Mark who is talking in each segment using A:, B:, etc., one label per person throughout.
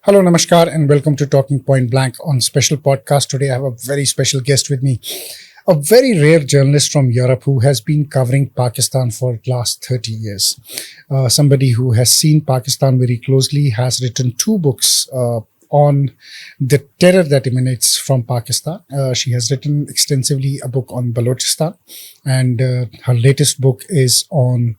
A: Hello, Namaskar, and welcome to Talking Point Blank on special podcast. Today, I have a very special guest with me, a very rare journalist from Europe who has been covering Pakistan for the last 30 years. Somebody who has seen Pakistan very closely, has written two books on the terror that emanates from Pakistan. She has written extensively a book on Balochistan, and her latest book is on,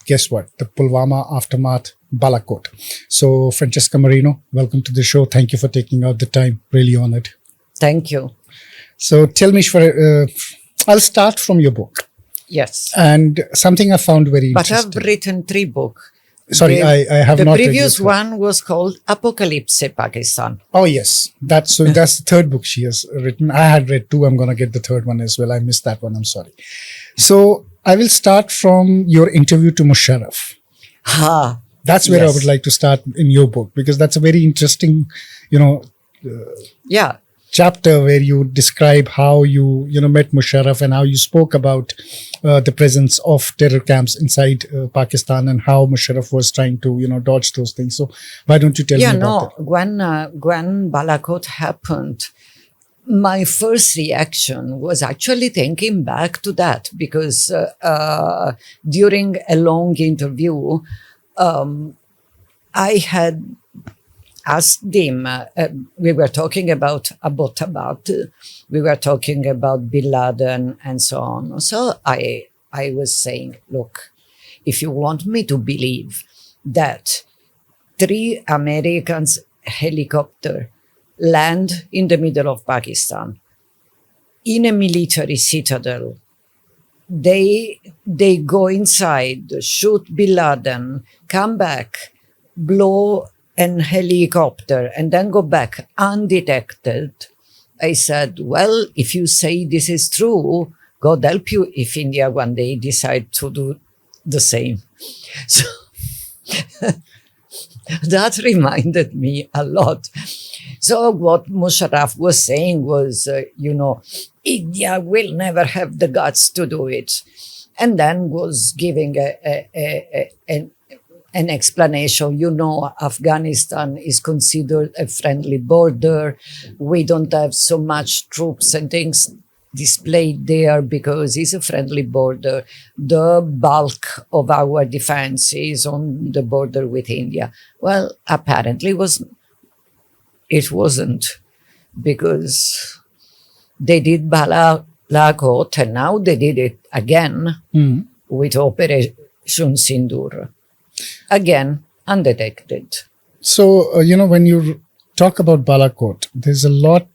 A: guess what, the Pulwama aftermath, Balakot. So, Francesca Marino, welcome to the show. Thank you for taking out the time. Really honored.
B: Thank you.
A: So, tell me, I'll start from your book.
B: Yes.
A: And something I found very interesting.
B: But I've written three books.
A: Sorry, I have
B: the
A: not read
B: The previous
A: it.
B: one was called Apocalypse Pakistan.
A: Oh, yes. That's the third book she has written. I had read two. I'm going to get the third one as well. I missed that one. I'm sorry. So, I will start from your interview to Musharraf. That's where I would like to start in your book, because that's a very interesting, chapter where you describe how you met Musharraf and how you spoke about the presence of terror camps inside Pakistan and how Musharraf was trying to, dodge those things. So why don't you tell me about that?
B: When Balakot happened, my first reaction was actually thinking back to that, because during a long interview, I had asked him, we were talking about Abbottabad, we were talking about Bin Laden and so on. So I was saying, look, if you want me to believe that 3 Americans helicopter land in the middle of Pakistan in a military citadel, they go inside, shoot Bin Laden, come back, blow an helicopter, and then go back undetected. I said, well, if you say this is true, God help you if India one day decide to do the same. So that reminded me a lot. So what Musharraf was saying was, India will never have the guts to do it. And then was giving an explanation. Afghanistan is considered a friendly border. We don't have so much troops and things displayed there because it's a friendly border. The bulk of our defense is on the border with India. Well, apparently it wasn't, because they did Balakot and now they did it again with operationsindoor. Again, undetected.
A: So, when you talk about Balakot, there's a lot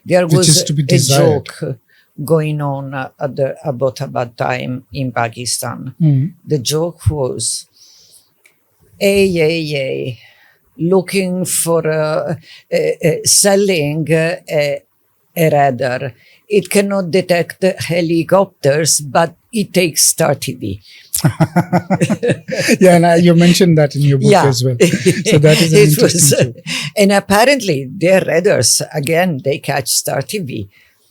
B: there
A: which is
B: was
A: to be
B: a
A: desired.
B: joke going on at the Abbottabad time in Pakistan. The joke was, looking for selling a radar. It cannot detect helicopters, but it takes Star TV.
A: Yeah, and you mentioned that in your book as well. So that is an interesting joke.
B: And apparently their radars, again, they catch Star TV.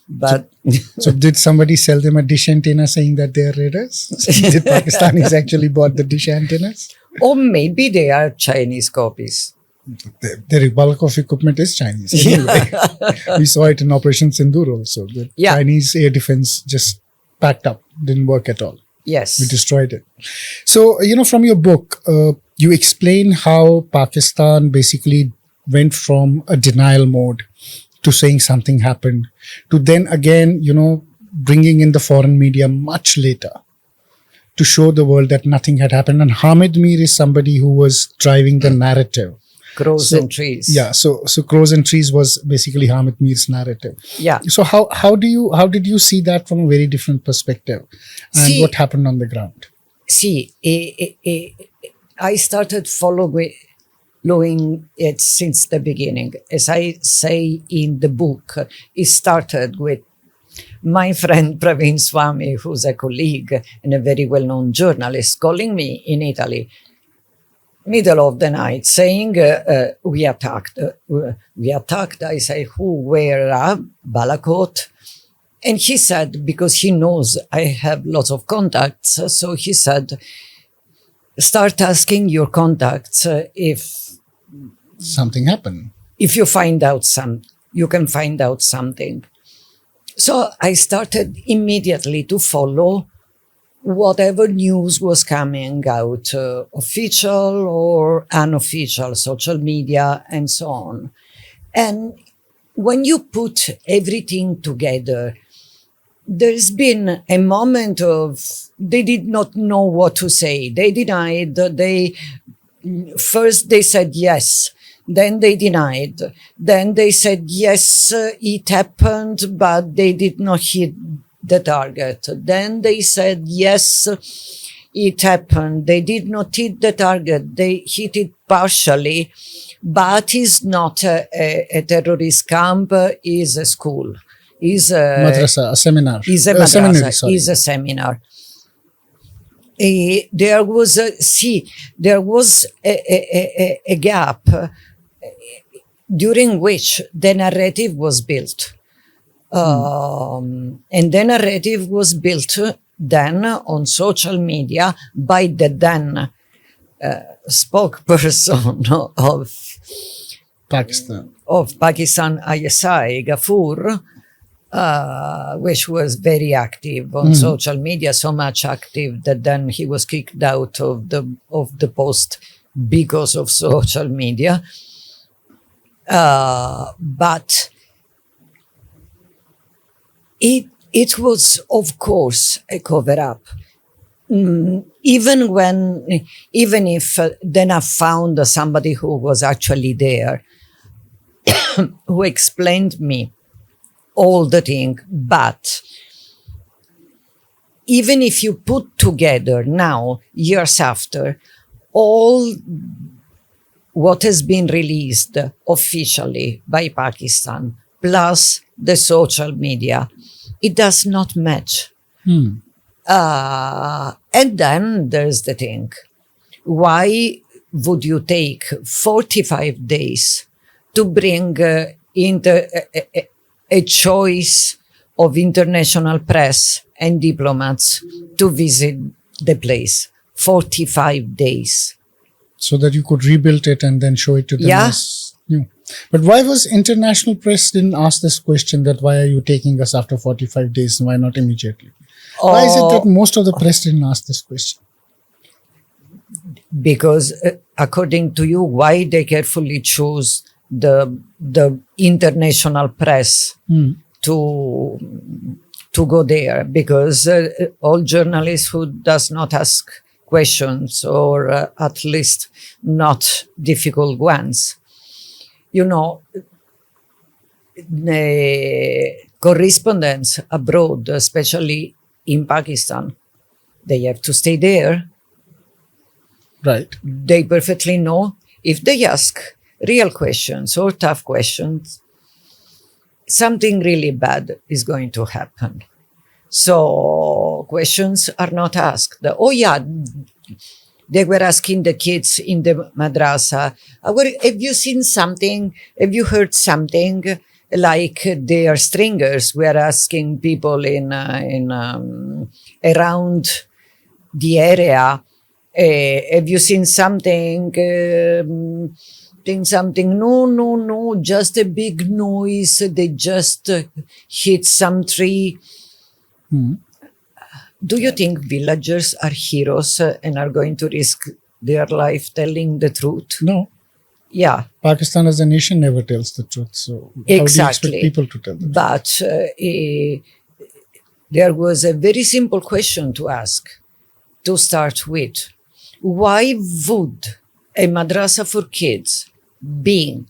B: But
A: So did somebody sell them a dish antenna saying that they are radars? Did Pakistanis actually bought the dish antennas?
B: or maybe they are Chinese copies.
A: The bulk of equipment is Chinese. Anyway, we saw it in Operation Sindoor also. The Chinese air defense just packed up, didn't work at all.
B: Yes.
A: We destroyed it. So, from your book, you explain how Pakistan basically went from a denial mode to saying something happened, to then again, bringing in the foreign media much later to show the world that nothing had happened. And Hamid Mir is somebody who was driving the narrative.
B: Crows and trees.
A: Yeah, so Crows and Trees was basically Hamid Mir's narrative.
B: Yeah.
A: So how did you see that from a very different perspective, and what happened on the ground?
B: I started following it since the beginning. As I say in the book, it started with my friend Praveen Swami, who's a colleague and a very well-known journalist, calling me in Italy, middle of the night, saying, we attacked. I say, who, where, Balakot? And he said, because he knows I have lots of contacts, so he said, start asking your contacts if
A: Something happened.
B: If you find out you can find out something. So I started immediately to follow whatever news was coming out, official or unofficial, social media, and so on. And when you put everything together, there's been a moment of they did not know what to say. They denied. First they said yes, then they denied. Then they said yes, it happened, but they did not hit the target. Then they said yes, it happened. They did not hit the target. They hit it partially, but it's not a terrorist camp. It's a school. Is a
A: Madrasa, a seminar.
B: Is a
A: Seminary,
B: madrasa.
A: sorry.
B: Is a seminar. There was a gap during which the narrative was built, and the narrative was built then on social media by the then spokesperson of Pakistan ISI, Ghafoor, which was very active on social media, so much active that then he was kicked out of the post because of social media. But it was, of course, a cover-up. Even if then I found somebody who was actually there, who explained me all the thing, but even if you put together now, years after, all what has been released officially by Pakistan, plus the social media, it does not match. And then there's the thing. Why would you take 45 days to bring into a choice of international press and diplomats to visit the place? 45 days.
A: So that you could rebuild it and then show it to them as new. But why was international press didn't ask this question, that why are you taking us after 45 days and why not immediately? Why is it that most of the press didn't ask this question?
B: Because according to you, why they carefully choose the international press to go there? Because all journalists who does not ask questions, or at least not difficult ones, the correspondents abroad, especially in Pakistan, they have to stay there.
A: Right.
B: They perfectly know if they ask real questions or tough questions, something really bad is going to happen. So questions are not asked. Oh yeah, they were asking the kids in the madrasa, have you seen something? Have you heard something? Like their stringers were asking people in around the area, have you seen something? Something? No, just a big noise. They just hit some tree. Do you think villagers are heroes and are going to risk their life telling the truth?
A: No.
B: Yeah.
A: Pakistan as a nation never tells the truth. So how
B: exactly.
A: do you expect people to tell the truth?
B: But there was a very simple question to ask to start with. Why would a madrasa for kids being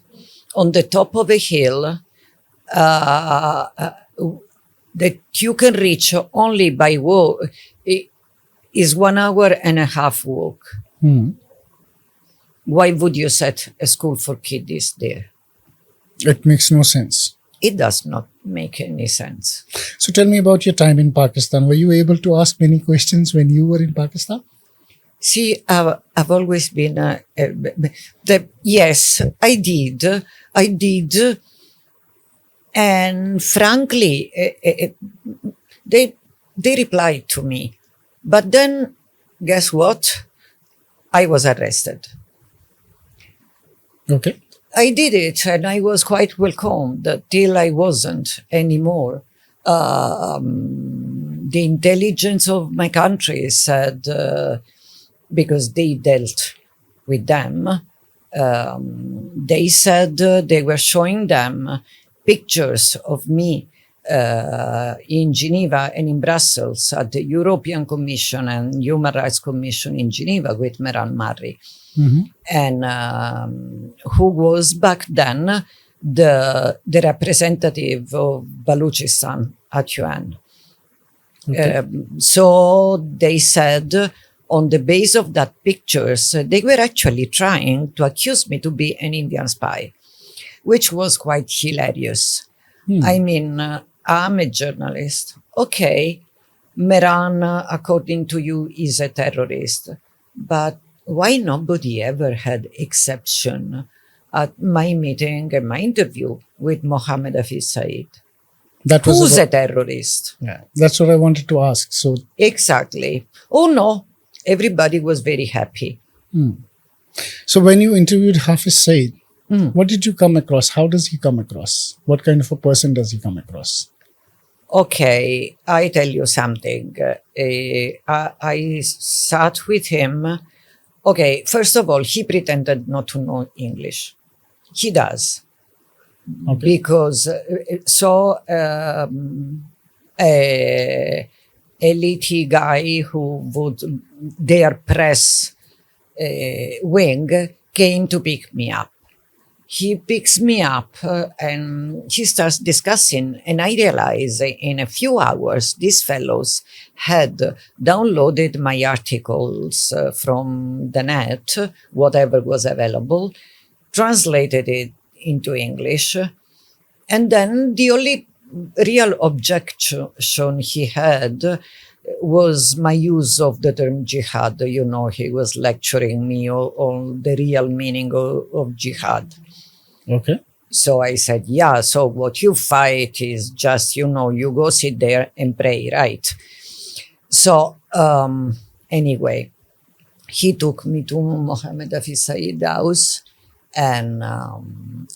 B: on the top of a hill that you can reach only by walk, is 1 hour and a half walk? Why would you set a school for kids there?
A: It makes no sense.
B: It does not make any sense.
A: So tell me about your time in Pakistan. Were you able to ask many questions when you were in Pakistan?
B: See, I've always been, yes, I did. And frankly, they replied to me. But then, guess what? I was arrested.
A: Okay.
B: I did it, and I was quite welcomed till I wasn't anymore. The intelligence of my country said, because they dealt with them, they said they were showing them pictures of me in Geneva and in Brussels at the European Commission and Human Rights Commission in Geneva with Meran Marri, and who was back then the representative of Balochistan at UN.
A: Okay.
B: So they said, on the base of that pictures, they were actually trying to accuse me to be an Indian spy, which was quite hilarious. I mean, I'm a journalist. Okay, Meran, according to you, is a terrorist. But why nobody ever had exception at my meeting and my interview with Mohammed hafizsaeed?
A: That was
B: Who's
A: about-
B: a terrorist?
A: Yeah, that's what I wanted to ask. So,
B: Exactly. Oh, no. Everybody was very happy.
A: so when you interviewed hafizsaeed, what did you come across? How does he come across? What kind of a person does he come across?
B: Okay, I tell you something. I sat with him. Okay, first of all, he pretended not to know English. He does.
A: Okay.
B: Because a elite guy who would their press wing came to pick me up. He picks me up and he starts discussing, and I realize in a few hours these fellows had downloaded my articles from the net, whatever was available, translated it into English, and then the only real objection he had was my use of the term jihad. You know, he was lecturing me on the real meaning of jihad.
A: Okay.
B: So I said, yeah, so what you fight is just, you know, you go sit there and pray, right? So anyway, he took me to Mohammed hafizsaeed's house, and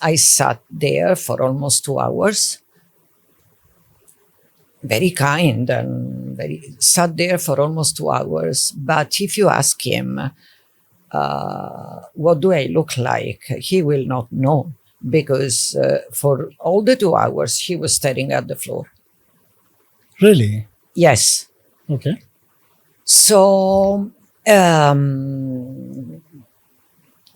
B: I sat there for almost 2 hours. Very kind and sat there for almost 2 hours. But if you ask him, what do I look like? He will not know, because for all the 2 hours, he was staring at the floor.
A: Really?
B: Yes.
A: Okay.
B: So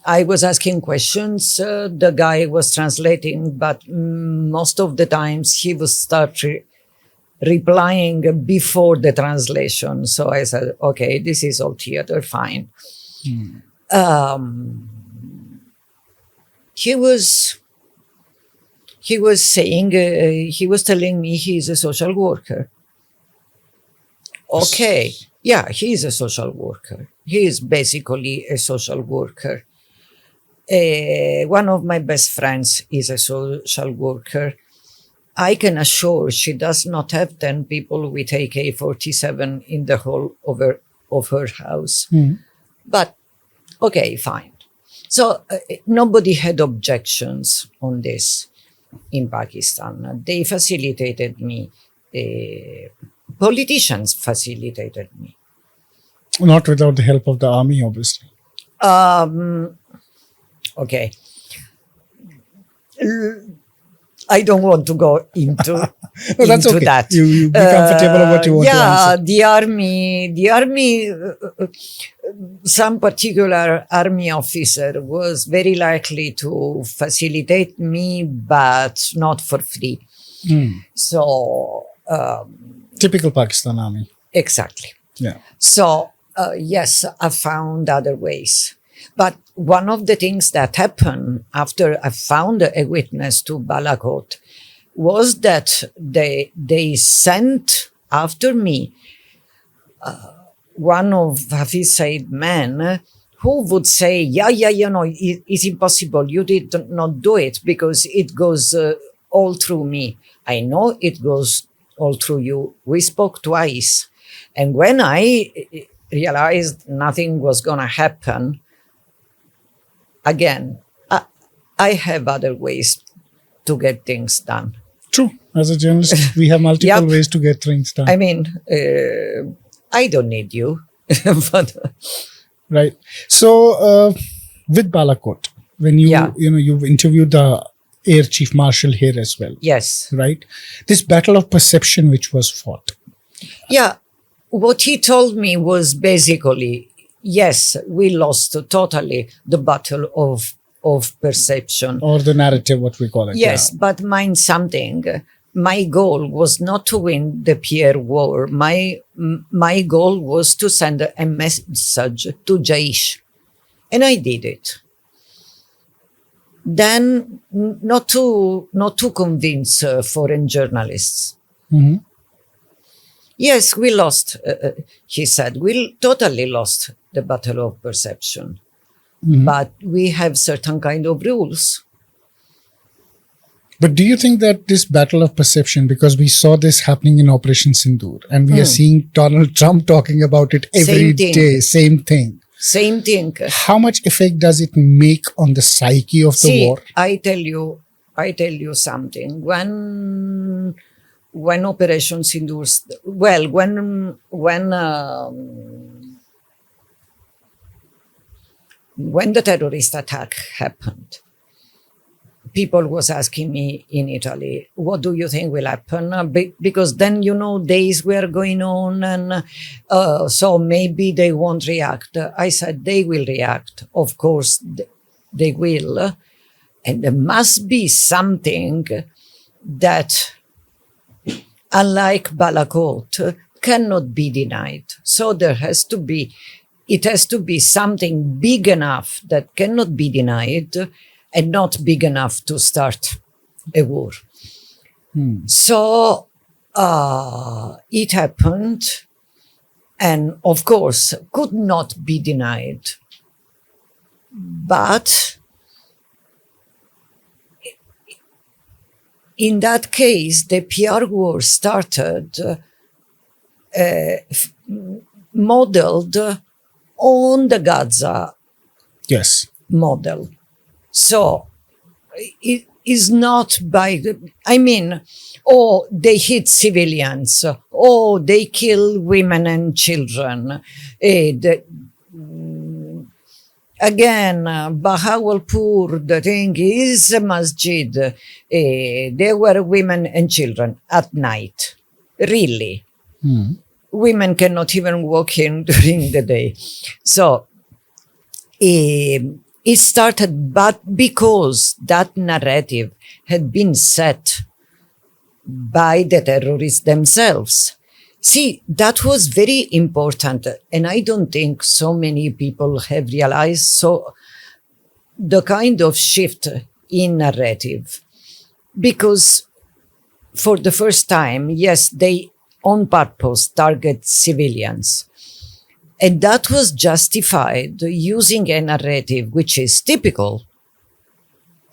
B: I was asking questions. The guy was translating, but most of the times he would start replying before the translation. So I said, okay, this is all theater, fine. He was saying, he was telling me he's a social worker. Okay, yeah, he is a social worker. He is basically a social worker. One of my best friends is a social worker. I can assure she does not have 10 people with AK-47 in the hall of her house. But, okay, fine. So nobody had objections on this in Pakistan. They facilitated me. Politicians facilitated me.
A: Not without the help of the army, obviously.
B: Okay. I don't want to go into,
A: No, that's
B: into
A: okay.
B: that.
A: You be comfortable with what you want to
B: yeah,
A: answer.
B: the army, some particular army officer was very likely to facilitate me, but not for free. So,
A: Typical Pakistan army.
B: exactly.
A: Yeah.
B: So, yes, I found other ways. But one of the things that happened after I found a witness to Balakot was that they sent after me one of hafizsaeed men who would say, yeah, you know, it's impossible. You did not do it because it goes all through me. I know it goes all through you. We spoke twice. And when I realized nothing was going to happen, again, I have other ways to get things done.
A: True. As a journalist, we have multiple
B: Yep.
A: ways to get things done.
B: I mean, I don't need you. But,
A: Right. So, with Balakot, when
B: Yeah.
A: you've interviewed the Air Chief Marshal here as well,
B: yes.
A: right? This battle of perception which was fought.
B: Yeah. What he told me was basically, yes, we lost totally the battle of perception.
A: Or the narrative, what we call it.
B: Yes, but mind something. My goal was not to win the PR war. My goal was to send a message to Jaish. And I did it. Then not to convince foreign journalists.
A: Hmm.
B: Yes, we lost, he said. We totally lost the battle of perception. But we have certain kind of rules.
A: But do you think that this battle of perception, because we saw this happening in Operation Sindoor, and we are seeing Donald Trump talking about it every
B: Same thing.
A: day, same thing.
B: Same thing.
A: How much effect does it make on the psyche of the
B: See,
A: war?
B: I tell you something. When Operation Sindoor, when the terrorist attack happened, people was asking me in Italy, what do you think will happen? Because then, days were going on, and so maybe they won't react. I said, they will react. Of course, they will. And there must be something that, unlike Balakot, cannot be denied. So it has to be something big enough that cannot be denied, and not big enough to start a war. So it happened, and of course could not be denied. But in that case, the PR war started modeled on the Gaza
A: Yes.
B: model. So it is not by they hit civilians, they kill women and children. Again, Bahawalpur, the thing is a masjid. There were women and children at night. Really. Women cannot even walk in during the day. So it started, but because that narrative had been set by the terrorists themselves. See, that was very important, and I don't think so many people have realized the kind of shift in narrative. Because for the first time, yes, they on purpose target civilians. And that was justified using a narrative which is typical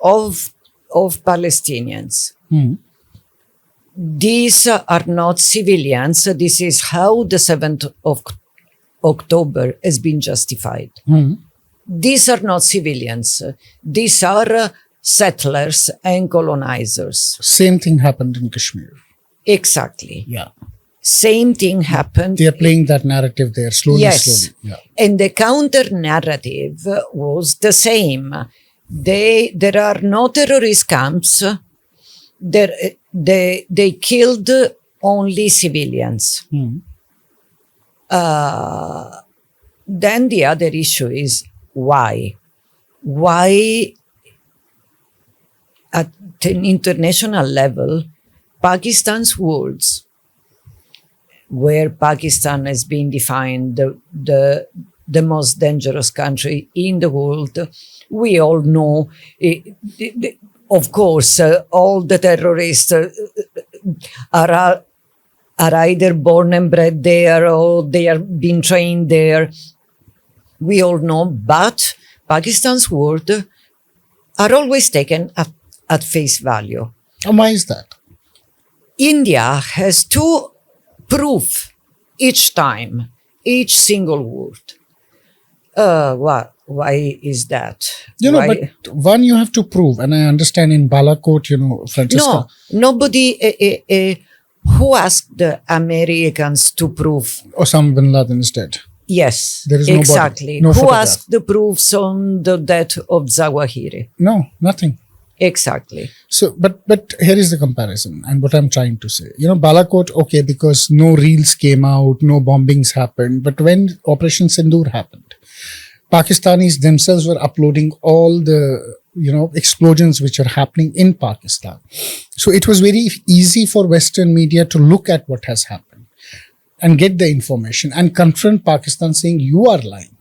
B: of Palestinians. These are not civilians. This is how the 7th of October has been justified. These are not civilians. These are settlers and colonizers.
A: Same thing happened in Kashmir.
B: Exactly.
A: Yeah.
B: Same thing happened.
A: They are playing that narrative there slowly.
B: Yes.
A: Yeah.
B: And the counter narrative was the same. There are no terrorist camps. They killed only civilians. Then the other issue is why? Why at an international level, Pakistan's words, where Pakistan has been defined the most dangerous country in the world, we all know, of course, all the terrorists are either born and bred there or they are being trained there. We all know, but Pakistan's words are always taken at face value.
A: And why is that?
B: India has to prove each time, each single word. Why is that?
A: But one you have to prove, and I understand in Balakot, Francesca.
B: No, nobody. Who asked the Americans to prove?
A: Osama bin Laden is dead.
B: Yes,
A: There is no body,
B: exactly.
A: no
B: Who
A: photograph.
B: asked the proofs on the death of Zawahiri?
A: No, nothing.
B: Exactly.
A: So, but here is the comparison, and what I'm trying to say. Balakot, okay, because no reels came out, no bombings happened. But when Operation Sindoor happened, Pakistanis themselves were uploading all the explosions which are happening in Pakistan. So it was very easy for Western media to look at what has happened and get the information and confront Pakistan saying you are lying,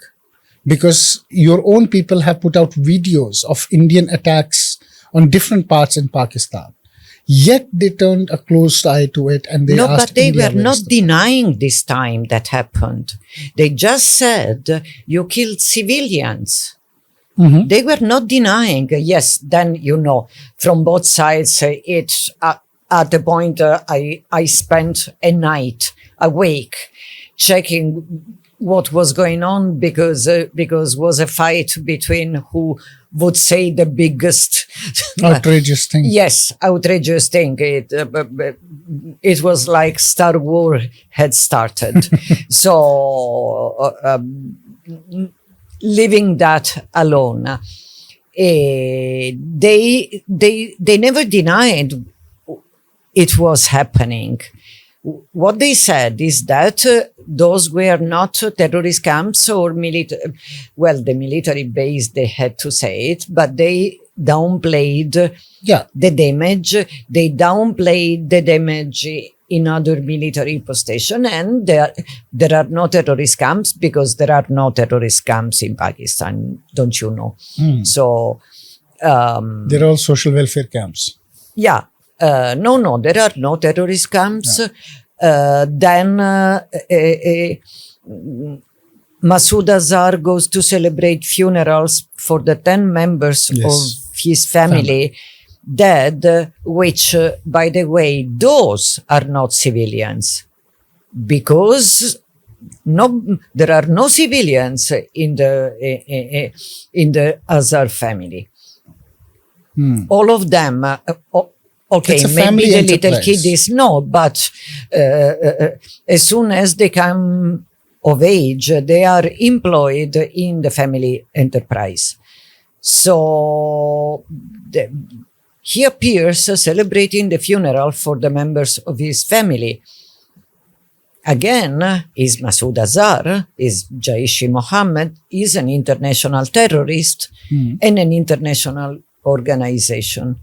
A: because your own people have put out videos of Indian attacks on different parts in Pakistan. Yet they turned a closed eye to it, and they
B: No,
A: asked
B: but they
A: India,
B: were
A: "Where
B: not
A: is the-"
B: denying this time that happened. They just said you killed civilians.
A: Mhm.
B: They were not denying. Yes, then from both sides. It's at the point I spent a night awake checking what was going on because was a fight between who would say the biggest
A: outrageous thing.
B: Yes, outrageous thing. It was like Star Wars had started. So leaving that alone, they never denied it was happening. What they said is that those were not terrorist camps or military. Well, the military base, they had to say it, but they downplayed the damage. They downplayed the damage in other military positions, and there are no terrorist camps because there are no terrorist camps in Pakistan, don't you know? So
A: they're all social welfare camps.
B: Yeah. No, there are no terrorist camps. Then Masood Azhar goes to celebrate funerals for the 10 members of his family dead, which, by the way, those are not civilians, because there are no civilians in the Azhar family. All of them. Okay, maybe the little kid is but as soon as they come of age, they are employed in the family enterprise. So he appears celebrating the funeral for the members of his family. Again, is Masood Azhar, is Jaish-e-Mohammed, is an international terrorist and an international organization.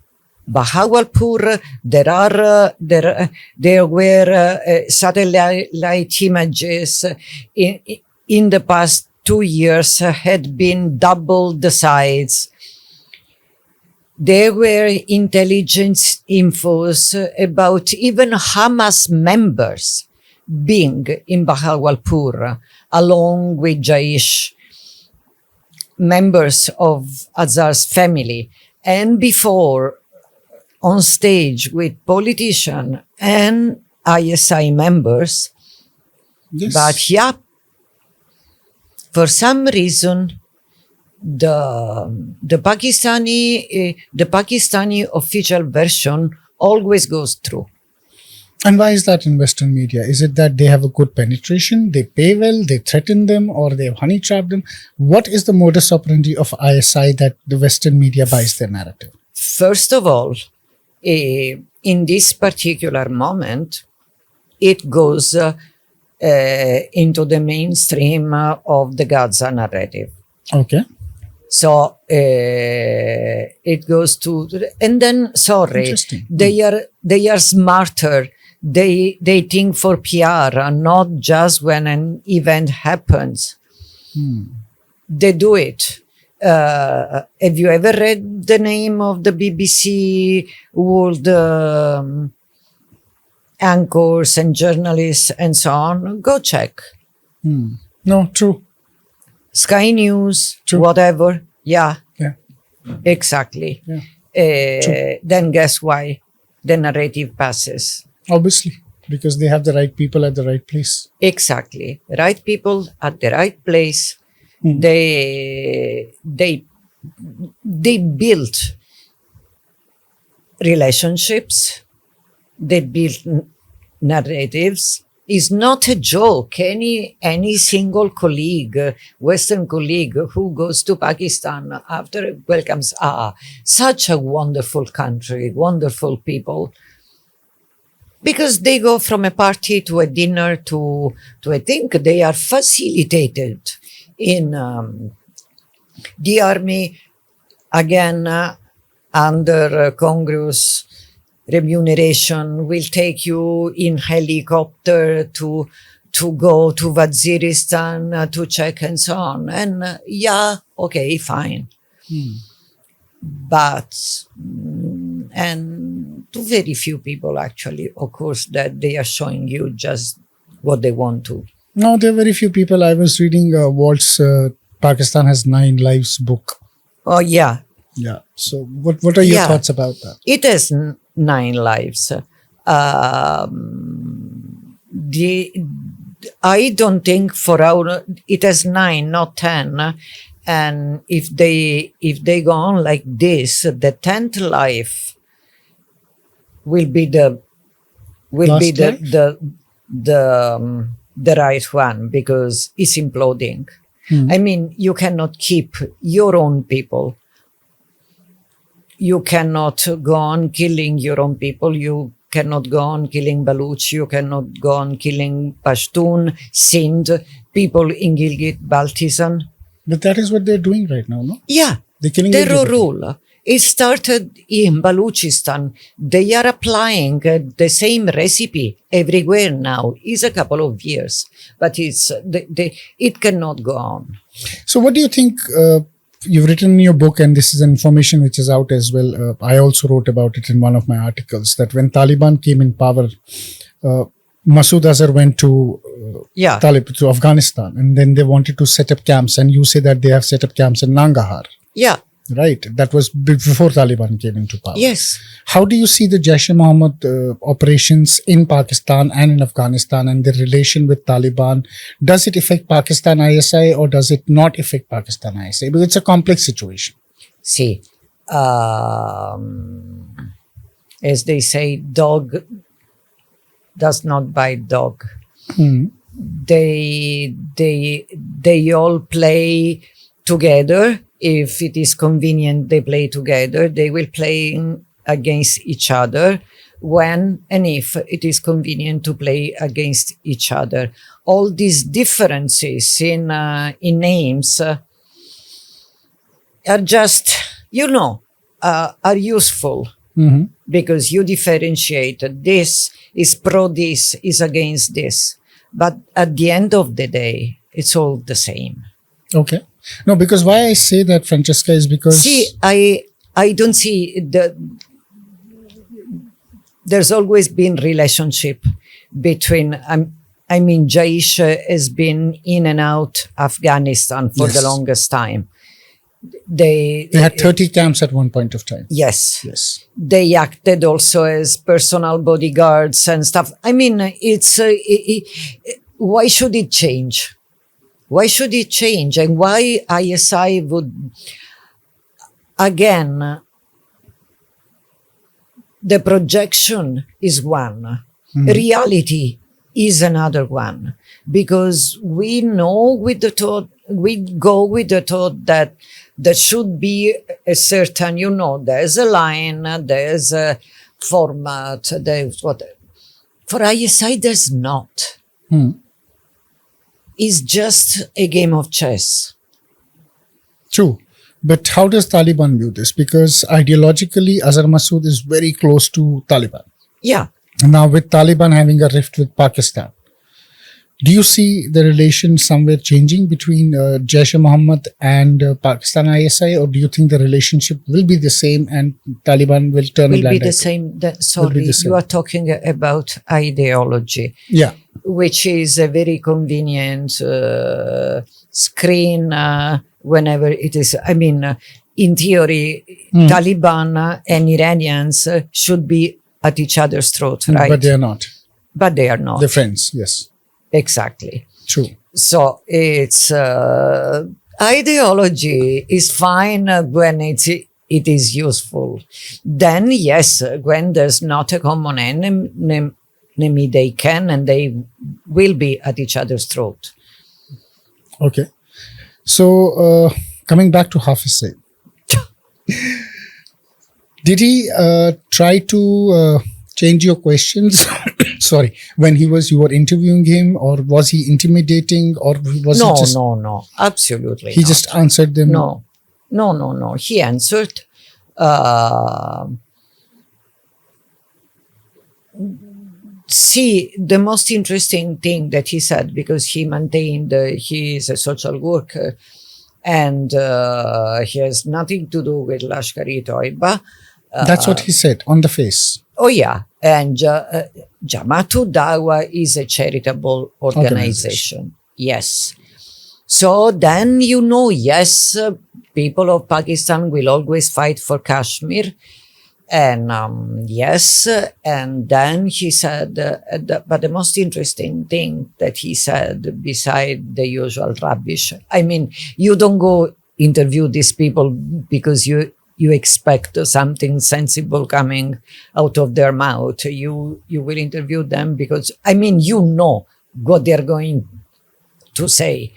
B: Bahawalpur, there were satellite images in the past 2 years had been double the size. There were intelligence infos about even Hamas members being in Bahawalpur, along with Jaish, members of Azhar's family, and before on stage with politicians and ISI members.
A: Yes.
B: But for some reason, the Pakistani official version always goes through.
A: And why is that in Western media? Is it that they have a good penetration, they pay well, they threaten them, or they have honey trapped them? What is the modus operandi of ISI that the Western media buys their narrative?
B: First of all, in this particular moment, it goes into the mainstream of the Gaza narrative.
A: Okay.
B: So it goes to, and then they are smarter. They think for PR, not just when an event happens. They do it. Have you ever read the name of the BBC world anchors and journalists and so on? Go check.
A: No, true.
B: Sky News,
A: True.
B: whatever. Yeah, exactly.
A: Yeah.
B: Then guess why? The narrative passes.
A: Obviously, because they have the right people at the right place.
B: Exactly. Right people at the right place. They built relationships. They built narratives. It's not a joke. Any single colleague, Western colleague who goes to Pakistan after welcomes, such a wonderful country, wonderful people. Because they go from a party to a dinner to I think they are facilitated in the army, again, under Congress remuneration, will take you in helicopter to go to Waziristan to check and so on. And okay, fine. But, and to very few people actually, of course, that they are showing you just what they want to.
A: No, there are very few people. I was reading Walt's Pakistan Has 9 Lives book.
B: Oh, yeah.
A: Yeah. So what are your thoughts about that?
B: It has 9 lives. I don't think it has 9, not 10. And if they go on like this, the 10th life will be the right one, because it's imploding. I mean, you cannot keep your own people. You cannot go on killing your own people. You cannot go on killing Baluch. You cannot go on killing Pashtun, Sindh, people in Gilgit-Baltistan.
A: But that is what they're doing right now, no?
B: Yeah.
A: They're killing
B: terror
A: everybody.
B: rule. It started in Balochistan. They are applying the same recipe everywhere now. It's a couple of years, but it cannot go on.
A: So what do you think, you've written in your book, and this is information which is out as well. I also wrote about it in one of my articles, that when Taliban came in power, Masood Azhar went to to Afghanistan, and then they wanted to set up camps, and you say that they have set up camps in Nangarhar.
B: Yeah.
A: Right. That was before Taliban came into power.
B: Yes.
A: How do you see the Jaish-e-Mohammed operations in Pakistan and in Afghanistan, and the relation with Taliban? Does it affect Pakistan ISI or does it not affect Pakistan ISI? Because it's a complex situation.
B: See, as they say, dog does not bite dog. They all play together. If it is convenient, they play together. They will play against each other when and if it is convenient to play against each other. All these differences in names are just, are useful because you differentiate. This is pro this, is against this. But at the end of the day, it's all the same.
A: Okay. No, because why I say that, Francesca, is because...
B: See, I don't see there's always been relationship between, Jaish has been in and out Afghanistan for the longest time. They
A: had 30 camps at one point of time.
B: Yes.
A: Yes.
B: They acted also as personal bodyguards and stuff. Why should it change? Why should it change? And why ISI would, again, the projection is one. Reality is another one. Because we know with the thought, we go with the thought that there should be a certain, there's a line, there's a format, there's what. For ISI, there's not. Is just a game of chess.
A: True. But how does Taliban view this? Because ideologically, Azhar Masood is very close to Taliban.
B: Yeah.
A: Now, with Taliban having a rift with Pakistan, do you see the relation somewhere changing between Jaish-e-Mohammed and Pakistan ISI, or do you think the relationship will be the same and Taliban will turn a blind eye?
B: Will be the same. Sorry, you are talking about ideology.
A: Yeah.
B: Which is a very convenient screen whenever it is. In theory, Taliban and Iranians should be at each other's throat, right?
A: But they are not.
B: But they are not.
A: They're friends, yes.
B: Exactly.
A: True.
B: So it's, ideology is fine when it is useful. Then, yes, when there's not a common enemy, they can and they will be at each other's throat.
A: Okay. So, coming back to hafizsaeed. Did he try to change your questions? Sorry, when you were interviewing him, or was he intimidating, or was he just...
B: No, absolutely
A: He
B: not.
A: just answered them?
B: No. He answered. See, the most interesting thing that he said, because he maintained he is a social worker and he has nothing to do with Lashkar-e-Toiba.
A: That's what he said on the face.
B: Oh, yeah. And Jamaatul Dawa is a charitable organization. Yes. So then, yes, people of Pakistan will always fight for Kashmir. And yes, and then he said, but the most interesting thing that he said, beside the usual rubbish, I mean, you don't go interview these people because you expect something sensible coming out of their mouth. You will interview them because, I mean, you know what they're going to say.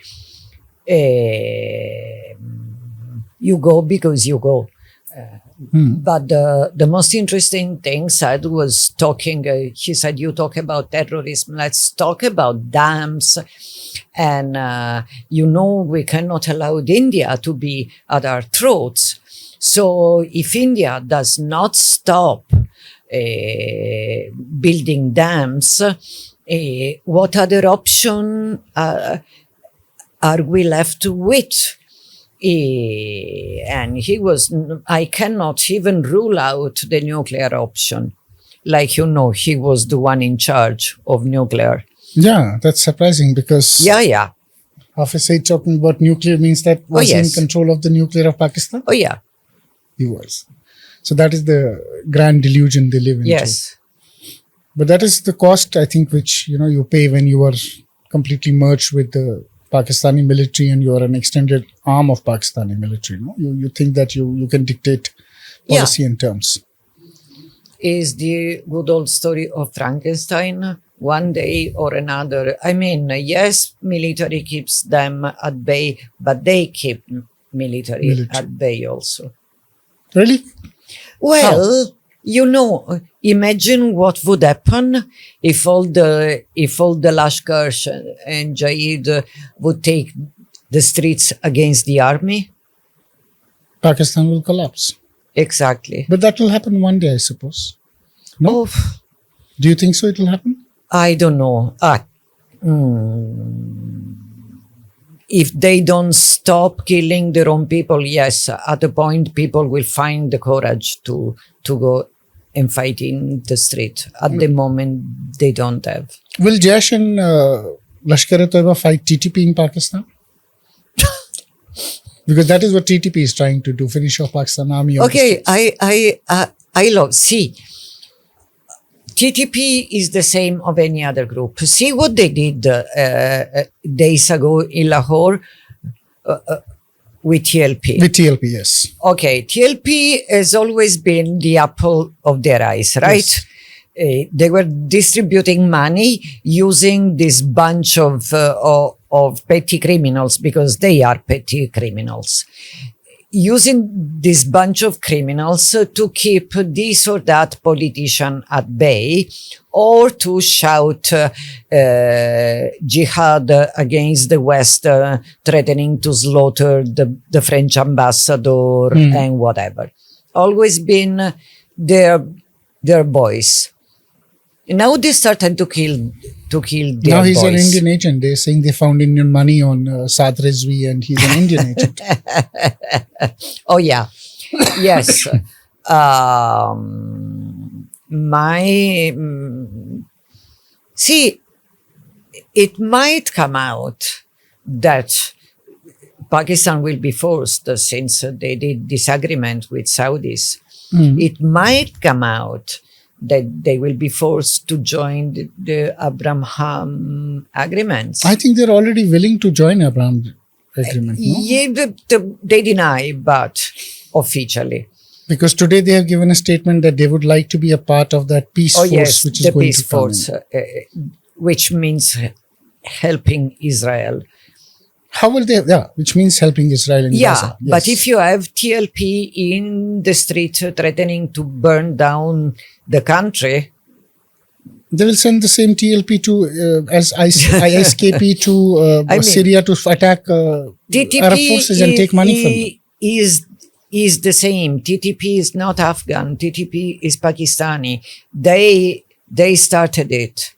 B: You go because you go. But the most interesting thing said was talking, he said, you talk about terrorism, let's talk about dams. And, we cannot allow India to be at our throats. So if India does not stop building dams, what other option are we left with? And I cannot even rule out the nuclear option. Like, he was the one in charge of nuclear.
A: Yeah, that's surprising because...
B: Yeah.
A: Hafizsaeed talking about nuclear means that was in control of the nuclear of Pakistan?
B: Oh, yeah.
A: He was. So that is the grand delusion they live in.
B: Yes.
A: But that is the cost, I think, which, you pay when you are completely merged with the Pakistani military and you are an extended arm of Pakistani military. No? You think that you can dictate policy and terms.
B: Is the good old story of Frankenstein, one day or another. I mean, yes, military keeps them at bay, but they keep military at bay also.
A: Really?
B: Well, imagine what would happen if all the Lashkar and Jaid would take the streets against the army.
A: Pakistan will collapse.
B: Exactly.
A: But that will happen one day, I suppose. No? Do you think so it will happen?
B: I don't know. If they don't stop killing their own people, yes, at a point people will find the courage to go and fight in the street. At the moment, they don't have.
A: Will Jaish and Lashkar-e-Toiba fight TTP in Pakistan? Because that is what TTP is trying to do, finish off Pakistan army.
B: Okay, see, TTP is the same of any other group. See what they did days ago in Lahore with TLP.
A: With TLP, yes.
B: Okay, TLP has always been the apple of their eyes, right? Yes. They were distributing money using this bunch of petty criminals, because they are petty criminals. Using this bunch of criminals to keep this or that politician at bay, or to shout jihad against the West, threatening to slaughter the French ambassador and whatever. Always been their boys. Now they started to kill their
A: Now he's
B: boys.
A: an Indian agent. They're saying they found Indian money on Saad Rizvi and he's an Indian agent.
B: Oh, yeah. Yes. See, it might come out that Pakistan will be forced, since they did disagreement with Saudis. It might come out that they will be forced to join the Abraham agreements.
A: I think they're already willing to join Abraham agreement, no?
B: Yeah, they deny, but officially.
A: Because today they have given a statement that they would like to be a part of that peace force,
B: Yes,
A: which is
B: the
A: going
B: peace
A: to come
B: force,
A: in.
B: which means helping Israel.
A: How will they? Yeah, which means helping Israel in Gaza. Yes.
B: But if you have TLP in the street threatening to burn down the country,
A: they will send the same TLP to as ISKP to Syria to attack Arab forces and take money from them.
B: Is the same. TTP is not Afghan. TTP is Pakistani. They started it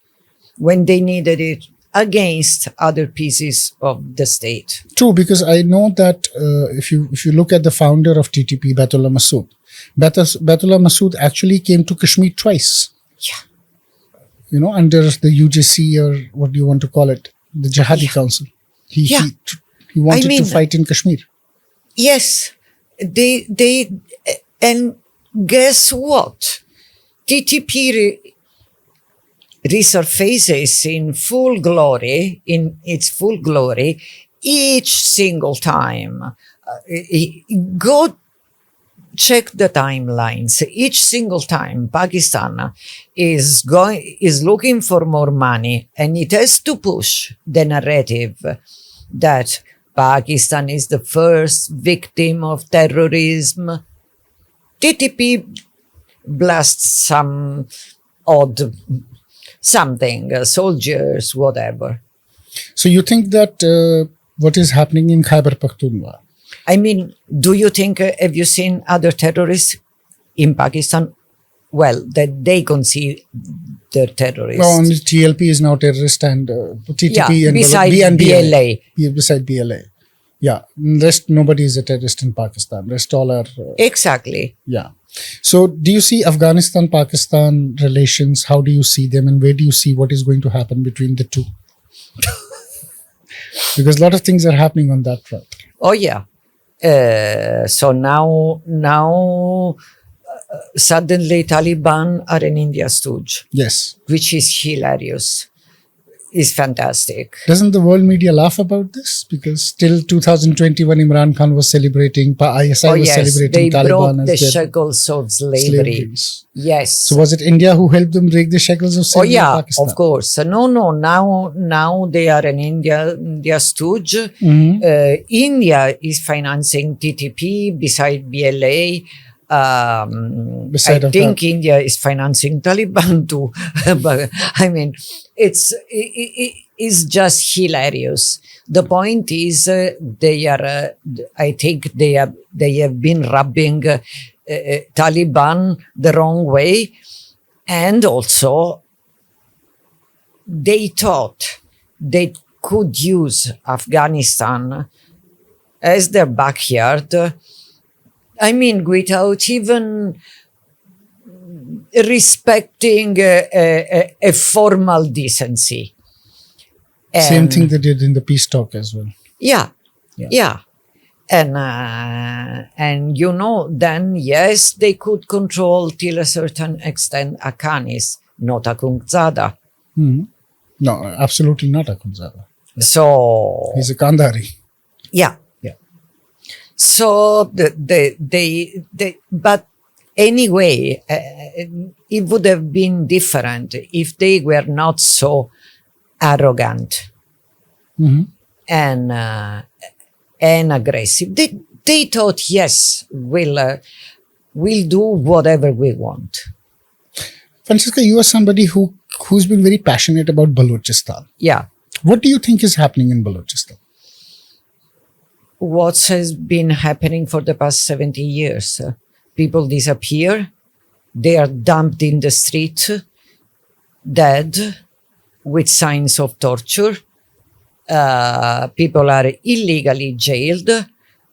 B: when they needed it against other pieces of the state.
A: True, because I know that if you look at the founder of TTP, Baitullah Masood actually came to Kashmir twice.
B: Yeah.
A: Under the UJC, or what do you want to call it, the Jihadi Council. He wanted to fight in Kashmir.
B: Yes, they and guess what? TTP resurfaces in its full glory, each single time. Go check the timelines. Each single time Pakistan is looking for more money, and it has to push the narrative that Pakistan is the first victim of terrorism. TTP blasts some odd something, soldiers, whatever.
A: So you think that what is happening in Khyber Pakhtunkhwa?
B: I mean, do you think, have you seen other terrorists in Pakistan? Well, that they consider terrorists.
A: No, only TLP is now terrorist, and TTP and
B: BLA.
A: Beside BLA. Yeah, rest nobody is a terrorist in Pakistan. Rest all are.
B: Exactly.
A: Yeah. So do you see Afghanistan-Pakistan relations? How do you see them, and where do you see what is going to happen between the two? Because a lot of things are happening on that front.
B: Oh yeah. So now suddenly Taliban are in India stooge.
A: Yes.
B: Which is hilarious. Is fantastic.
A: Doesn't the world media laugh about this? Because till 2021, Imran Khan was celebrating, ISI was celebrating
B: they
A: Taliban
B: broke
A: as
B: the shackles of slavery. Yes.
A: So was it India who helped them break the shackles of slavery in Pakistan?
B: Of course. No. Now they are in India stooge.
A: Mm-hmm.
B: India is financing TTP beside BLA. I think India is financing Taliban too. But I mean, it's just hilarious. The point is, they are. I think they have been rubbing Taliban the wrong way, and also they thought they could use Afghanistan as their backyard. I mean, without even respecting a formal decency.
A: Same thing they did in the peace talk as well.
B: Yeah. And then yes, they could control till a certain extent Akhanis, not Akhundzada.
A: Mm-hmm. No, absolutely not Akhundzada.
B: So
A: he's a Kandhari.
B: Yeah. So but anyway, it would have been different if they were not so arrogant and aggressive. They thought, yes, we'll do whatever we want.
A: Francesca, you are somebody who's been very passionate about Balochistan.
B: Yeah.
A: What do you think is happening in Balochistan?
B: What has been happening for the past 70 years. People disappear. They are dumped in the street, dead, with signs of torture. People are illegally jailed.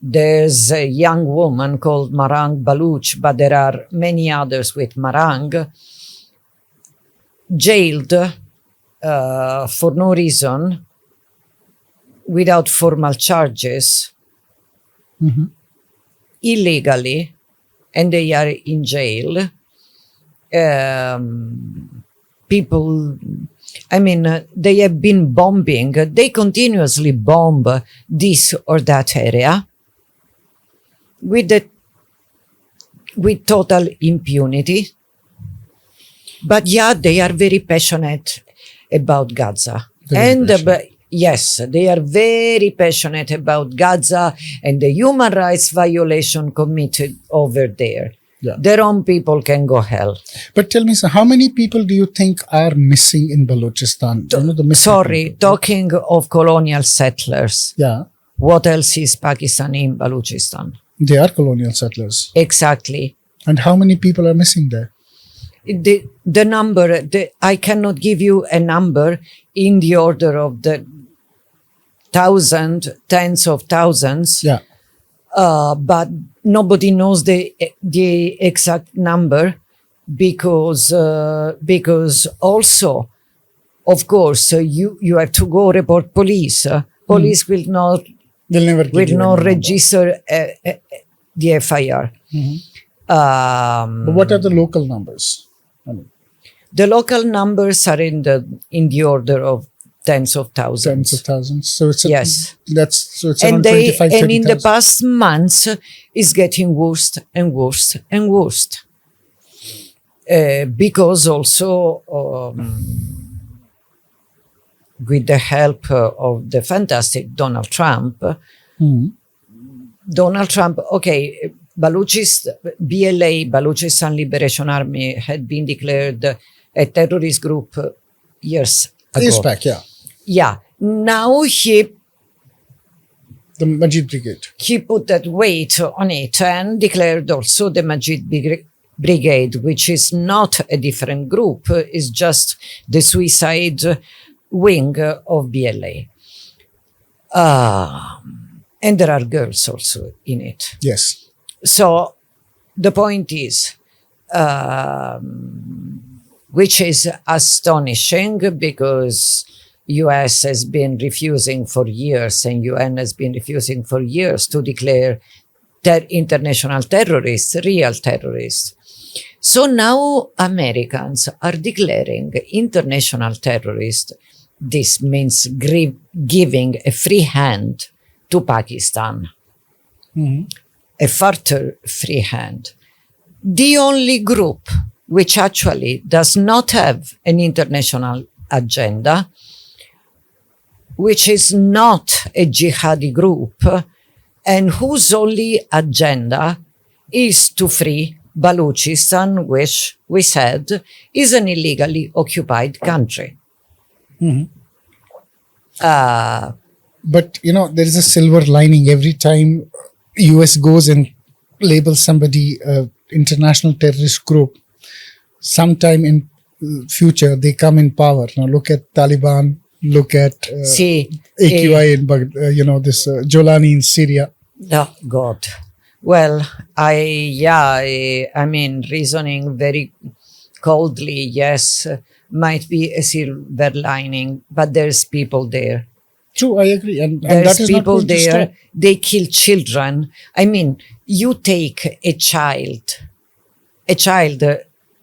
B: There's a young woman called Marang Baluch, but there are many others with Marang, jailed for no reason, without formal charges, illegally, and they are in jail. people, I mean, they have been bombing, they continuously bomb this or that area with total impunity. But yeah, they are very passionate about Gaza. Yes, they are very passionate about Gaza and the human rights violation committed over there.
A: Yeah.
B: Their own people can go hell.
A: But tell me, sir, how many people do you think are missing in Balochistan? The missing
B: Sorry,
A: people.
B: talking of colonial settlers.
A: Yeah,
B: What else is Pakistani in Balochistan?
A: they are colonial settlers.
B: Exactly.
A: And how many people are missing there?
B: The number, I cannot give you a number in the order of the tens of thousands.
A: Yeah.
B: But nobody knows the exact number because also, of course, you have to go report police. Police will not
A: They'll never give you any
B: register the FIR.
A: But what are the local numbers?
B: The local numbers are in the order of tens of thousands.
A: Tens of thousands. So it's
B: Yes.
A: it's
B: And
A: around 25, 30,000.
B: in the past months is getting worse and worse and worse. Because also with the help of the fantastic Donald Trump, okay, BLA, Balochistan Liberation Army, had been declared a terrorist group years ago.
A: Years back, yeah.
B: Yeah. Now
A: The Majid Brigade.
B: he put that weight on it and declared also the Majid Brigade, which is not a different group, is just the suicide wing of BLA. And there are girls also in it.
A: Yes.
B: So the point is, which is astonishing because US has been refusing for years and UN has been refusing for years to declare international terrorists, real terrorists. So now Americans are declaring international terrorists. This means giving a free hand to Pakistan. A further free hand. The only group which actually does not have an international agenda, which is not a jihadi group, and whose only agenda is to free Balochistan, which we said is an illegally occupied country.
A: But, there is a silver lining every time US goes and labels somebody international terrorist group. Sometime in future, they come in power. Now look at Taliban, look at AQI in this Jolani in Syria.
B: Oh, God. Well, I mean, reasoning very coldly, yes, might be a silver lining, but there's people there.
A: True, I agree. And
B: There's
A: that is
B: people
A: not going to
B: there,
A: stop.
B: they kill children. I mean, you take a child,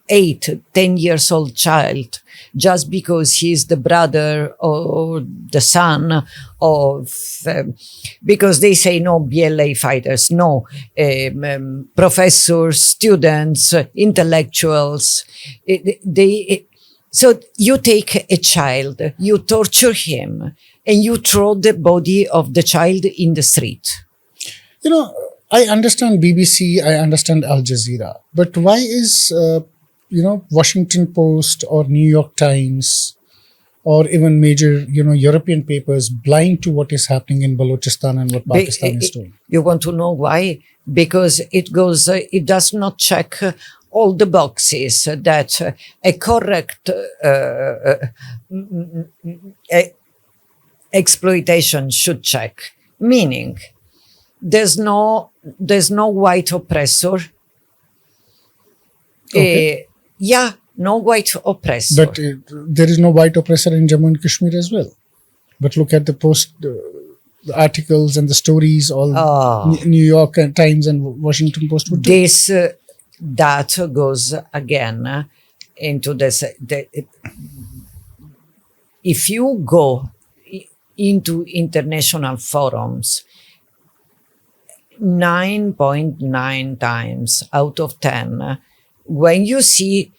B: 8, 10 years old child, just because he's the brother or the son of, because they say no BLA fighters, no professors, students, intellectuals. So you take a child, you torture him, and you throw the body of the child in the street.
A: I understand BBC, I understand Al Jazeera, but why is, Washington Post or New York Times or even major, European papers blind to what is happening in Balochistan and what Pakistan is doing?
B: You want to know why? Because it does not check all the boxes that a correct exploitation should check. Meaning, there's no white oppressor.
A: Okay.
B: No white oppressor.
A: But there is no white oppressor in Jammu and Kashmir as well. But look at the articles and the stories all New York Times and Washington Post would do.
B: That goes again into this. If you go into international forums, 9.9 times out of 10, when you see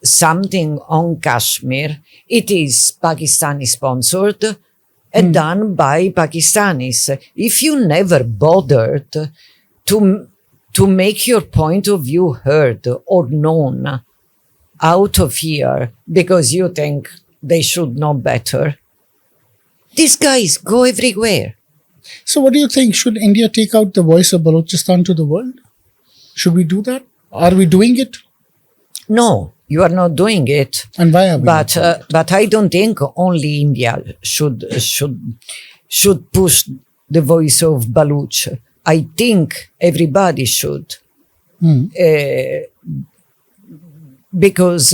B: something on Kashmir, it is Pakistani sponsored and done by Pakistanis. If you never bothered to make your point of view heard or known out of here because you think they should know better, these guys go everywhere.
A: So what do you think? Should India take out the voice of Balochistan to the world? Should we do that? Are we doing it?
B: No, you are not doing it.
A: And why are we not doing it?
B: But I don't think only India should push the voice of Baloch. I think everybody should. Because,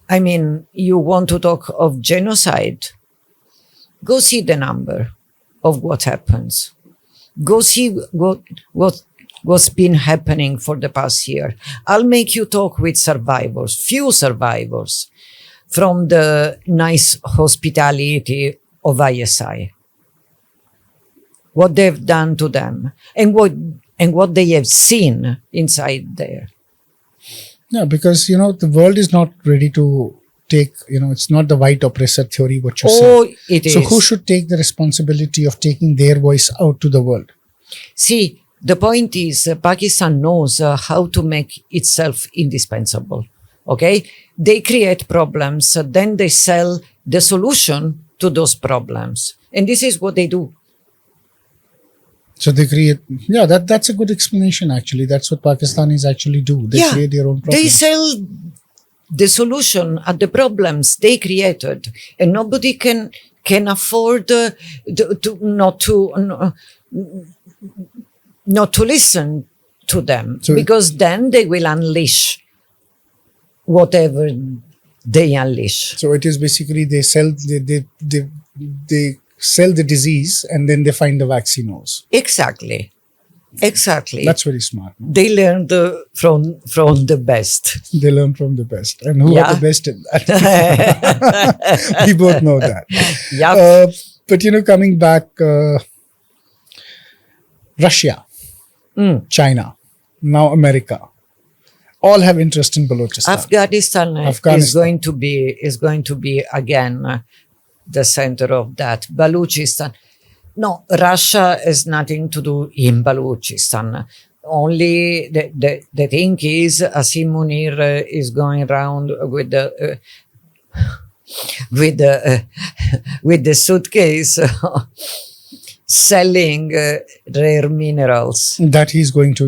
B: I mean, you want to talk of genocide? Go see the number of what happens. Go see what's been happening for the past year. I'll make you talk with survivors, few survivors, from the nice hospitality of ISI. What they've done to them and what they have seen inside there.
A: Yeah, because, the world is not ready to take, it's not the white oppressor theory, what you said.
B: It is.
A: So who should take the responsibility of taking their voice out to the world?
B: See, the point is Pakistan knows how to make itself indispensable. Okay? They create problems, then they sell the solution to those problems. And this is what they do.
A: So they create, that's a good explanation actually. That's what Pakistanis actually do. They create their own problems.
B: They sell the solution at the problems they created, and nobody can afford not to listen to them, because then they will unleash whatever they unleash.
A: So it is basically they sell the disease and then they find the vaccinos.
B: Exactly.
A: That's very smart. No?
B: They learned from the best.
A: They learn from the best. And who are the best in that? We both know that.
B: Yeah.
A: But, coming back, Russia, China, now America, all have interest in Balochistan.
B: Afghanistan is going to be again the center of that. Balochistan. No, Russia has nothing to do in Balochistan. Only the thing is, Asim Munir is going around with the suitcase selling rare minerals.
A: That he's going to,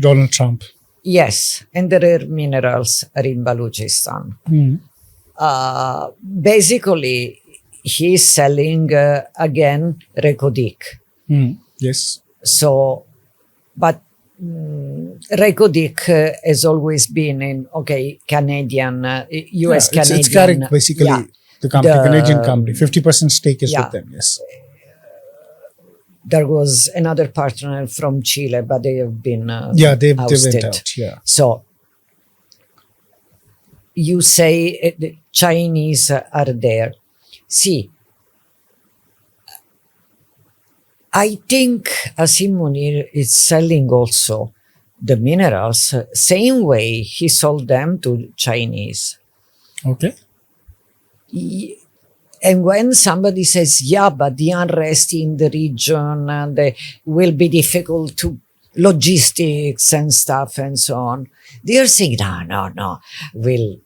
A: Donald Trump.
B: Yes, and the rare minerals are in Balochistan. Basically, he's selling again Rekodik.
A: Yes.
B: So, but Rekodik has always been in Canadian, US Canadian.
A: It's Carrick, basically the company, Canadian company. 50% stake is with them. Yes.
B: There was another partner from Chile, but they have been
A: they went
B: ousted.
A: out. Yeah.
B: So you say the Chinese are there. See, I think Asim Munir is selling also the minerals same way he sold them to Chinese.
A: Okay.
B: And when somebody says, but the unrest in the region and will be difficult to logistics and stuff and so on, they are saying, no, we'll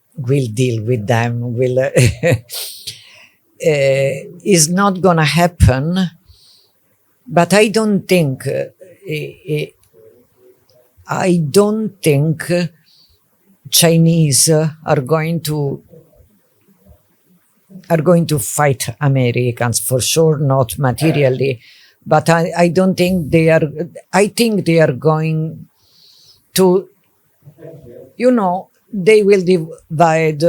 B: deal with them. Is not going to happen. But I don't think Chinese are going to fight Americans, for sure, not materially. But I don't think they are. I think they are going to, they will divide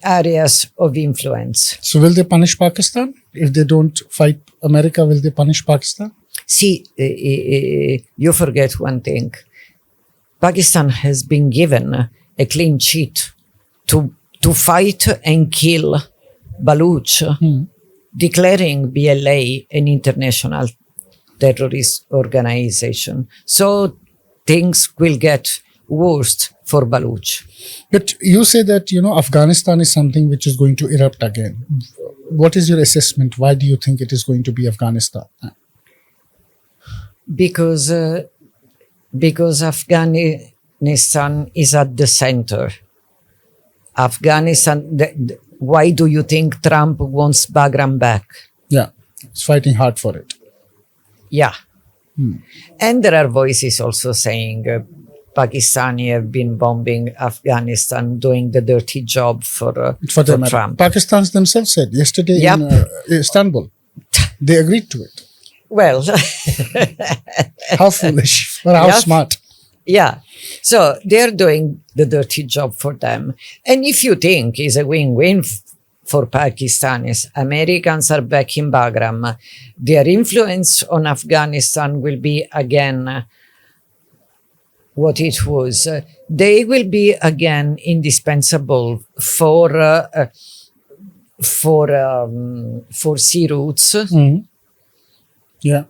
B: areas of influence.
A: So will they punish Pakistan? If they don't fight America, will they punish Pakistan?
B: See, you forget one thing. Pakistan has been given a clean sheet to fight and kill Baluch, declaring BLA an international terrorist organization. So things will get worse for Baluch.
A: But you say that, Afghanistan is something which is going to erupt again. What is your assessment? Why do you think it is going to be Afghanistan?
B: Because Afghanistan is at the center. Afghanistan, why do you think Trump wants Bagram back?
A: Yeah, it's fighting hard for it.
B: Yeah. And there are voices also saying Pakistani have been bombing Afghanistan, doing the dirty job for Trump.
A: Pakistanis themselves said yesterday in Istanbul, they agreed to it.
B: Well,
A: how foolish or how smart.
B: Yeah. So they're doing the dirty job for them. And if you think it's a win-win for Pakistanis, Americans are back in Bagram, their influence on Afghanistan will be again what it was. They will be again indispensable for sea routes.
A: Yeah.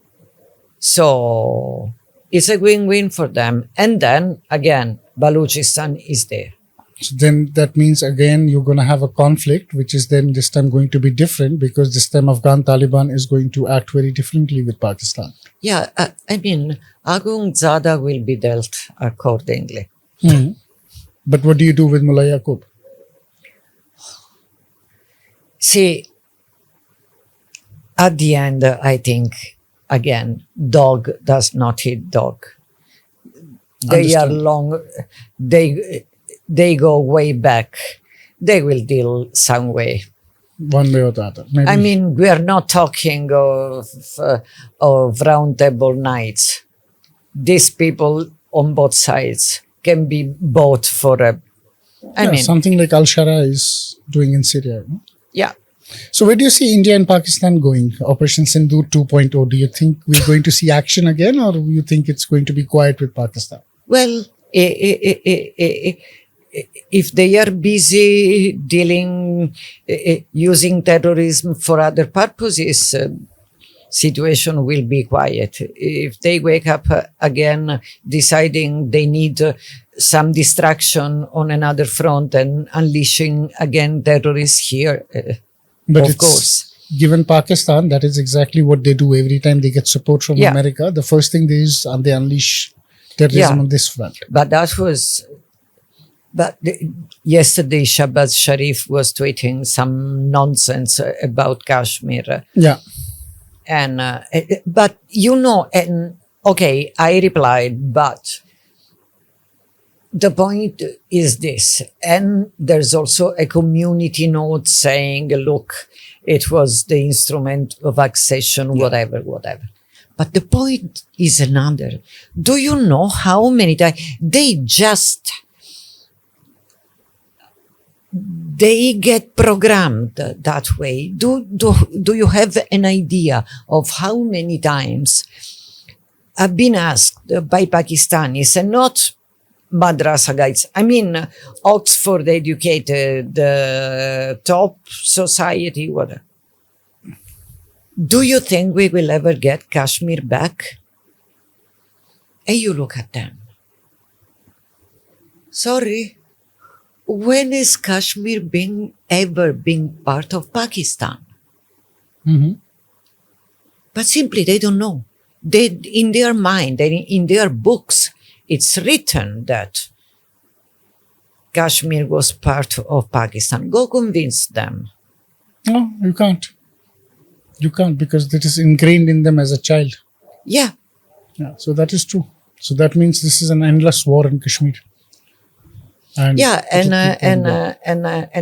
B: So it's a win-win for them. And then again, Balochistan is there.
A: So then that means again you're going to have a conflict, which is then this time going to be different because this time Afghan Taliban is going to act very differently with Pakistan.
B: Yeah, Agung Zada will be dealt accordingly.
A: But what do you do with Mullah Yaqub?
B: See, at the end, I think, again, dog does not eat dog. They are long, they go way back. They will deal some way.
A: One way or the other. Maybe.
B: I mean, we are not talking of round table nights. These people on both sides can be bought for a... I mean,
A: something like Al-Shara is doing in Syria. No?
B: Yeah.
A: So where do you see India and Pakistan going? Operation Sindoor 2.0. Do you think we're going to see action again, or do you think it's going to be quiet with Pakistan?
B: Well, if they are busy dealing, using terrorism for other purposes, situation will be quiet. If they wake up again deciding they need some distraction on another front and unleashing again terrorists here,
A: but
B: of course.
A: Given Pakistan, that is exactly what they do every time they get support from America. The first thing they unleash terrorism on this front.
B: But that was... But yesterday, Shahbaz Sharif was tweeting some nonsense about Kashmir.
A: Yeah.
B: And, but okay, I replied, but the point is this. And there's also a community note saying, look, it was the instrument of accession, whatever. But the point is another. Do you know how many times they get programmed that way? Do you have an idea of how many times I've been asked by Pakistanis, and not madrasa guys, I mean Oxford educated, top society, whatever. Do you think we will ever get Kashmir back? And you look at them. Sorry. When is Kashmir ever been part of Pakistan? But simply they don't know. In their mind, in their books, it's written that Kashmir was part of Pakistan. Go convince them.
A: No, you can't. You can't, because that is ingrained in them as a child.
B: Yeah.
A: So that is true. So that means this is an endless war in Kashmir. And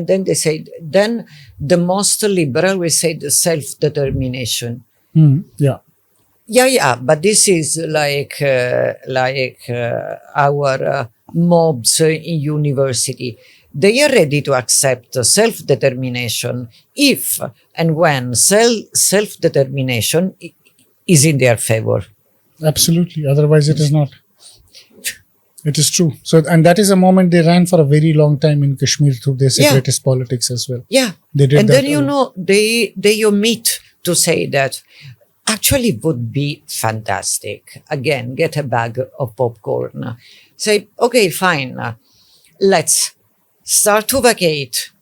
B: then they say, then the most liberal will say the self-determination. Yeah, but this is like our mobs in university. They are ready to accept self-determination if and when self-determination is in their favor.
A: Absolutely. Otherwise, it is not. It is true. So, and that is a moment they ran for a very long time in Kashmir through their separatist politics as well.
B: Yeah.
A: They did
B: and
A: that.
B: then, they omit to say that actually would be fantastic. Again, get a bag of popcorn. Say, okay, fine. Let's start to vacate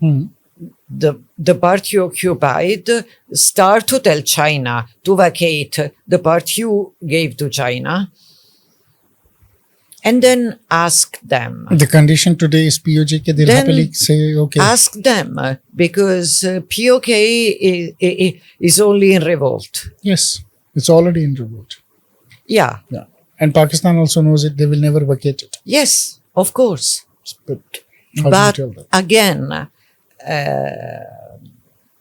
B: the part you occupied. Start to tell China to vacate the part you gave to China. And then ask them.
A: The condition today is POJK. They'll
B: Then
A: happily say, okay.
B: Ask them, because POK is only in revolt.
A: Yes, it's already in revolt.
B: Yeah.
A: Yeah. And Pakistan also knows it. They will never vacate it.
B: Yes, of course.
A: But how
B: But
A: do you tell them?
B: again,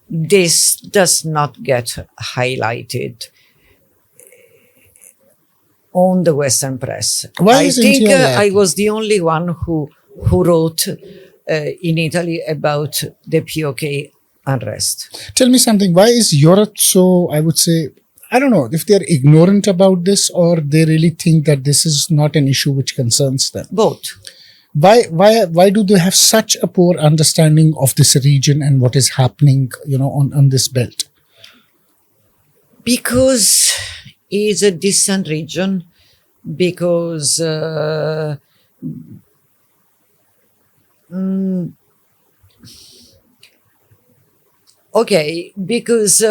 B: this does not get highlighted on the Western press.
A: Why
B: I
A: isn't
B: think
A: your lab?
B: I was the only one who wrote in Italy about the POK unrest.
A: Tell me something. Why is Europe so, I would say, I don't know if they're ignorant about this or they really think that this is not an issue which concerns them.
B: Both.
A: Why do they have such a poor understanding of this region and what is happening, on this belt?
B: Because it's a distant region, because because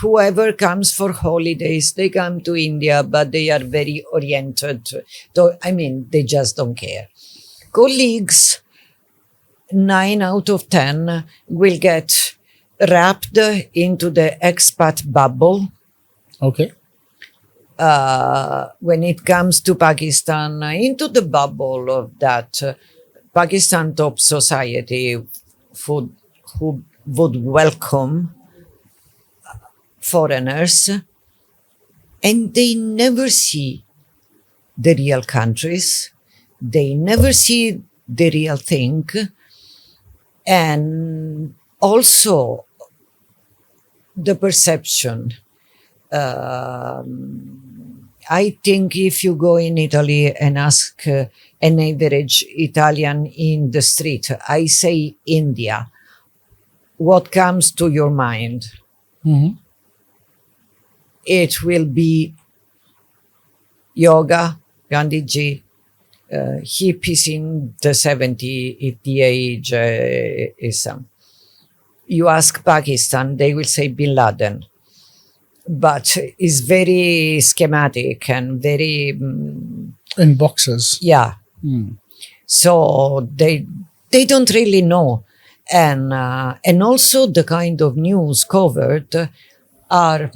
B: whoever comes for holidays, they come to India, but they are very oriented. They just don't care. Colleagues, 9 out of 10 will get wrapped into the expat bubble.
A: Okay.
B: When it comes to Pakistan, into the bubble of that Pakistan top society who would welcome foreigners, and they never see the real countries, they never see the real thing, and also the perception. I think if you go in Italy and ask an average Italian in the street, I say India, what comes to your mind?
A: Mm-hmm.
B: It will be yoga, Gandhiji, hippies in the 70s, if the age is You ask Pakistan, they will say Bin Laden. But it's very schematic and very...
A: in boxes.
B: Yeah.
A: Mm.
B: So they don't really know. And also the kind of news covered are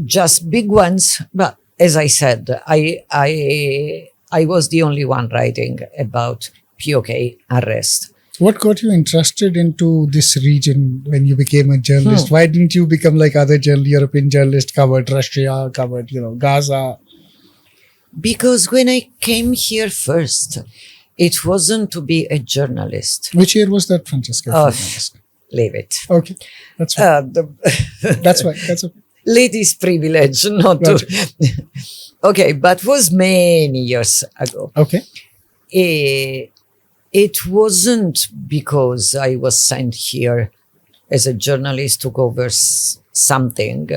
B: just big ones. But as I said, I was the only one writing about POK unrest.
A: What got you interested into this region when you became a journalist? Why didn't you become like other European journalists, covered Russia, covered, Gaza?
B: Because when I came here first, it wasn't to be a journalist.
A: Which year was that, Francesca?
B: Leave it.
A: Okay, that's fine. That's fine. That's a
B: ladies' privilege, not to. Okay, but was many years ago.
A: Okay.
B: It wasn't because I was sent here as a journalist to cover something.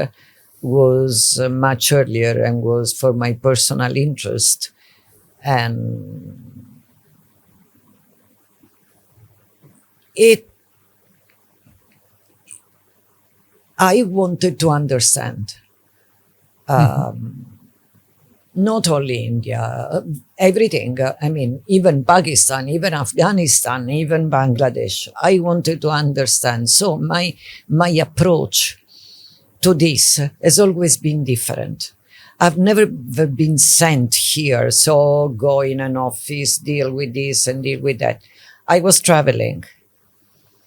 B: Was much earlier and was for my personal interest. And I wanted to understand. Not only India, everything. Even Pakistan, even Afghanistan, even Bangladesh. I wanted to understand. So my approach to this has always been different. I've never been sent here, so go in an office, deal with this and deal with that. I was traveling.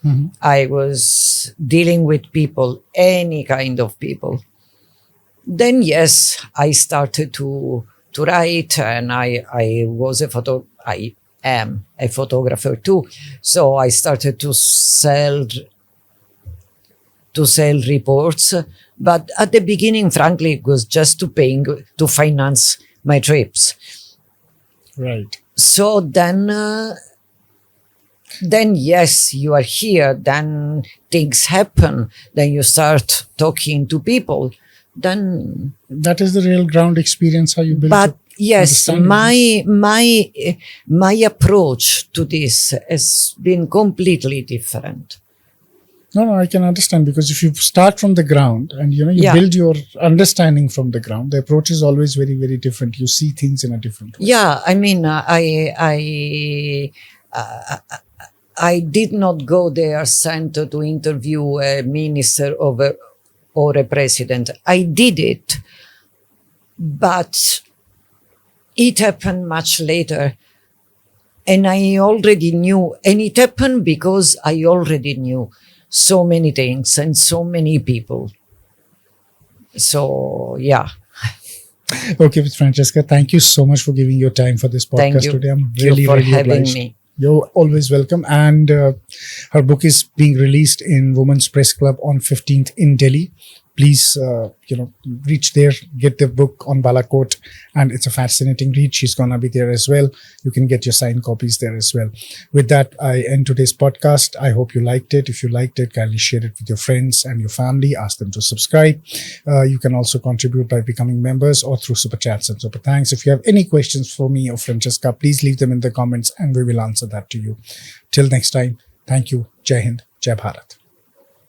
A: Mm-hmm.
B: I was dealing with people, any kind of people. Then, yes, I started to write, and I am a photographer too. So I started to sell reports. But at the beginning, frankly, it was just to finance my trips.
A: Right.
B: So then yes, you are here, then things happen, then you start talking to people, then
A: That is the real ground experience, how you build
B: but
A: up
B: yes,
A: understanding.
B: my approach to this has been completely different.
A: No, I can understand, because if you start from the ground and you
B: Yeah.
A: build your understanding from the ground, the approach is always very, very different. You see things in a different way.
B: Yeah, I mean, I did not go there sent to interview a minister or a president. I did it, but it happened much later. And I already knew, and it happened because I already knew so many things and so many people. So, yeah.
A: Okay, Francesca, thank you so much for giving your time for this
B: Thank
A: podcast
B: you.
A: today. I'm
B: Thank you
A: really,
B: for
A: really
B: having
A: obliged.
B: me.
A: You're always welcome. And her book is being released in Women's Press Club on 15th in Delhi. Please, reach there, get the book on Balakot, and it's a fascinating read. She's gonna be there as well. You can get your signed copies there as well. With that, I end today's podcast. I hope you liked it. If you liked it, kindly share it with your friends and your family. Ask them to subscribe. You can also contribute by becoming members or through super chats and super thanks. If you have any questions for me or Francesca, please leave them in the comments and we will answer that to you. Till next time, thank you. Jai Hind, Jai Bharat.